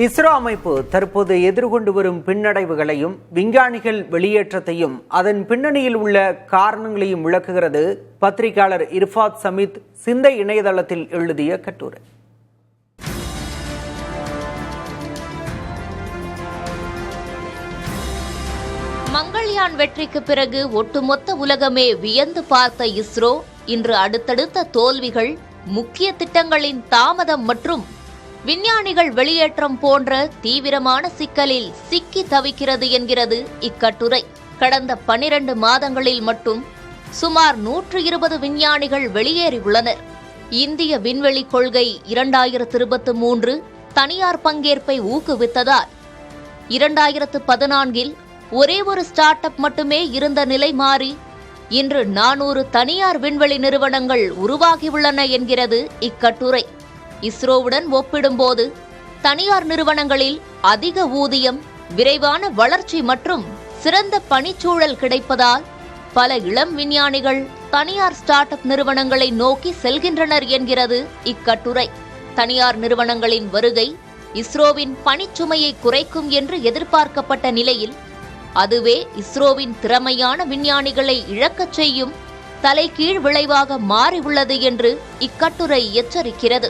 இஸ்ரோ அமைப்பு தற்போது எதிர்கொண்டு வரும் பின்னடைவுகளையும் விஞ்ஞானிகள் வெளியேற்றத்தையும் அதன் பின்னணியில் உள்ள காரணங்களையும் விளக்குகிறது பத்திரிகையாளர் இர்ஃபாத் சமீத் சிந்தை இணையதளத்தில் எழுதிய கட்டுரை. மங்கள்யான் வெற்றிக்கு பிறகு ஒட்டுமொத்த உலகமே வியந்து பார்த்த இஸ்ரோ இன்று அடுத்தடுத்த தோல்விகள், முக்கிய திட்டங்களின் தாமதம் மற்றும் விஞ்ஞானிகள் வெளியேற்றம் போன்ற தீவிரமான சிக்கலில் சிக்கி தவிக்கிறது என்கிறது இக்கட்டுரை. கடந்த 12 மாதங்களில் மட்டும் சுமார் 120 விஞ்ஞானிகள் வெளியேறியுள்ளனர். இந்திய விண்வெளி கொள்கை 2023 தனியார் பங்கேற்பை ஊக்குவித்ததால் 2014 ஒரே ஒரு ஸ்டார்ட் அப் மட்டுமே இருந்த நிலை மாறி இன்று 400 தனியார் விண்வெளி நிறுவனங்கள் உருவாகியுள்ளன என்கிறது இக்கட்டுரை. இஸ்ரோவுடன் ஒப்பிடும்போது தனியார் நிறுவனங்களில் அதிக ஊதியம், விரைவான வளர்ச்சி மற்றும் சிறந்த பணிச்சூழல் கிடைப்பதால் பல இளம் விஞ்ஞானிகள் தனியார் ஸ்டார்ட் அப் நிறுவனங்களை நோக்கி செல்கின்றனர் என்கிறது இக்கட்டுரை. தனியார் நிறுவனங்களின் வருகை இஸ்ரோவின் பணிச்சுமையை குறைக்கும் என்று எதிர்பார்க்கப்பட்ட நிலையில் அதுவே இஸ்ரோவின் திறமையான விஞ்ஞானிகளை இழக்கச் செய்யும் தலைகீழ் விளைவாக மாறியுள்ளது என்று இக்கட்டுரை எச்சரிக்கிறது.